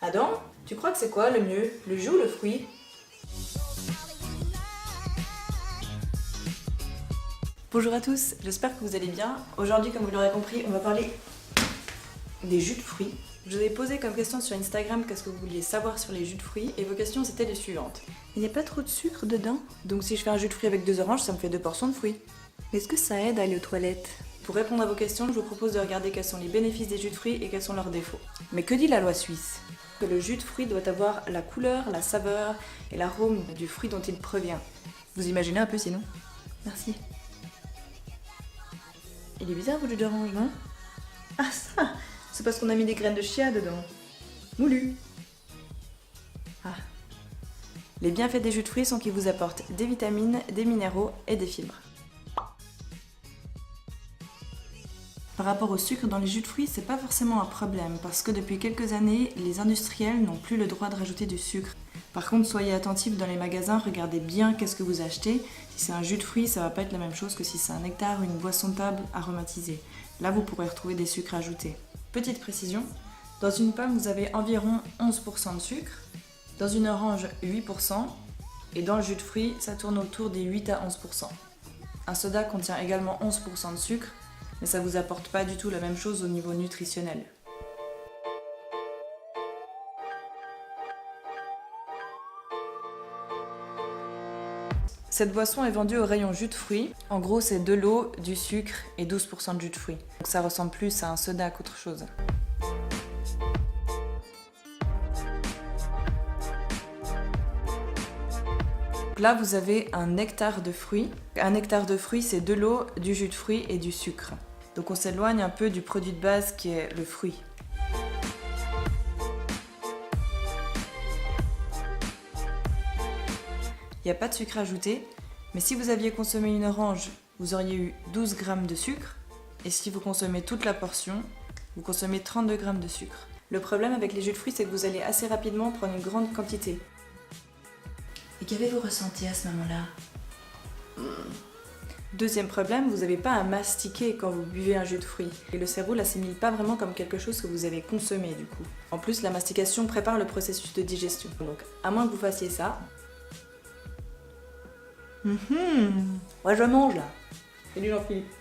Adam, tu crois que c'est quoi le mieux, le jus ou le fruit? Bonjour à tous, j'espère que vous allez bien. Aujourd'hui, comme vous l'aurez compris, on va parler des jus de fruits. Je vous ai posé comme question sur Instagram qu'est-ce que vous vouliez savoir sur les jus de fruits et vos questions c'était les suivantes. Il n'y a pas trop de sucre dedans? Donc si je fais un jus de fruits avec 2 oranges, ça me fait 2 portions de fruits. Est-ce que ça aide à aller aux toilettes? Pour répondre à vos questions, je vous propose de regarder quels sont les bénéfices des jus de fruits et quels sont leurs défauts. Mais que dit la loi suisse? Que le jus de fruits doit avoir la couleur, la saveur et l'arôme du fruit dont il provient. Vous imaginez un peu sinon? Merci. Il est bizarre votre jus d'orange, non? Ah ça, c'est parce qu'on a mis des graines de chia dedans. Moulu. Ah. Les bienfaits des jus de fruits sont qu'ils vous apportent des vitamines, des minéraux et des fibres. Par rapport au sucre dans les jus de fruits, c'est pas forcément un problème parce que depuis quelques années, les industriels n'ont plus le droit de rajouter du sucre. Par contre, soyez attentifs dans les magasins, regardez bien qu'est-ce que vous achetez. Si c'est un jus de fruits, ça va pas être la même chose que si c'est un nectar ou une boisson de table aromatisée. Là, vous pourrez retrouver des sucres ajoutés. Petite précision, dans une pomme, vous avez environ 11% de sucre, dans une orange 8%, et dans le jus de fruits, ça tourne autour des 8 à 11%. Un soda contient également 11% de sucre, mais ça vous apporte pas du tout la même chose au niveau nutritionnel. Cette boisson est vendue au rayon jus de fruits. En gros, c'est de l'eau, du sucre et 12% de jus de fruits. Donc ça ressemble plus à un soda qu'autre chose. Là, vous avez un nectar de fruits. Un nectar de fruits, c'est de l'eau, du jus de fruits et du sucre. Donc on s'éloigne un peu du produit de base qui est le fruit. Il n'y a pas de sucre ajouté, mais si vous aviez consommé une orange, vous auriez eu 12 g de sucre, et si vous consommez toute la portion, vous consommez 32 g de sucre. Le problème avec les jus de fruits, c'est que vous allez assez rapidement prendre une grande quantité. Et qu'avez-vous ressenti à ce moment-là? Deuxième problème, vous n'avez pas à mastiquer quand vous buvez un jus de fruits. Et le cerveau l'assimile pas vraiment comme quelque chose que vous avez consommé du coup. En plus, la mastication prépare le processus de digestion. Donc, à moins que vous fassiez ça... Ouais, je mange là. Salut Jean-Philippe.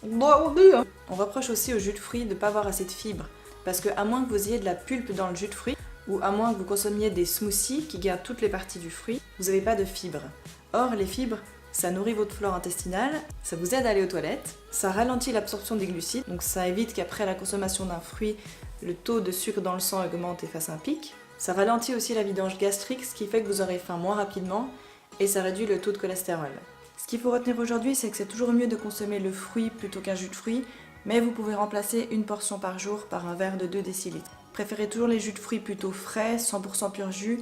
On reproche aussi au jus de fruits de ne pas avoir assez de fibres. Parce que à moins que vous ayez de la pulpe dans le jus de fruits, ou à moins que vous consommiez des smoothies qui gardent toutes les parties du fruit, vous n'avez pas de fibres. Or, les fibres, ça nourrit votre flore intestinale, ça vous aide à aller aux toilettes, ça ralentit l'absorption des glucides, donc ça évite qu'après la consommation d'un fruit, le taux de sucre dans le sang augmente et fasse un pic. Ça ralentit aussi la vidange gastrique, ce qui fait que vous aurez faim moins rapidement, et ça réduit le taux de cholestérol. Ce qu'il faut retenir aujourd'hui, c'est que c'est toujours mieux de consommer le fruit plutôt qu'un jus de fruits, mais vous pouvez remplacer une portion par jour par un verre de 2 décilitres. Préférez toujours les jus de fruits plutôt frais, 100% pur jus.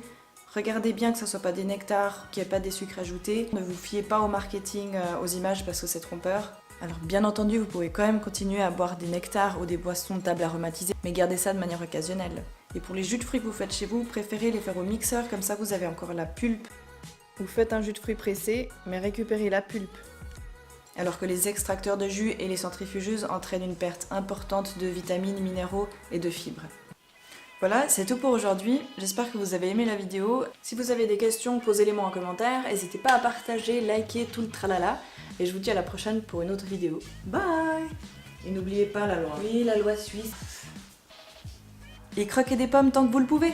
Regardez bien que ce ne soit pas des nectars, qu'il n'y ait pas des sucres ajoutés. Ne vous fiez pas au marketing, aux images parce que c'est trompeur. Alors bien entendu, vous pouvez quand même continuer à boire des nectars ou des boissons de table aromatisées, mais gardez ça de manière occasionnelle. Et pour les jus de fruits que vous faites chez vous, préférez les faire au mixeur, comme ça vous avez encore la pulpe. Vous faites un jus de fruits pressé, mais récupérez la pulpe. Alors que les extracteurs de jus et les centrifugeuses entraînent une perte importante de vitamines, minéraux et de fibres. Voilà, c'est tout pour aujourd'hui. J'espère que vous avez aimé la vidéo. Si vous avez des questions, posez-les-moi en commentaire. N'hésitez pas à partager, liker, tout le tralala. Et je vous dis à la prochaine pour une autre vidéo. Bye! Et n'oubliez pas la loi. Oui, la loi suisse. Et croquez des pommes tant que vous le pouvez.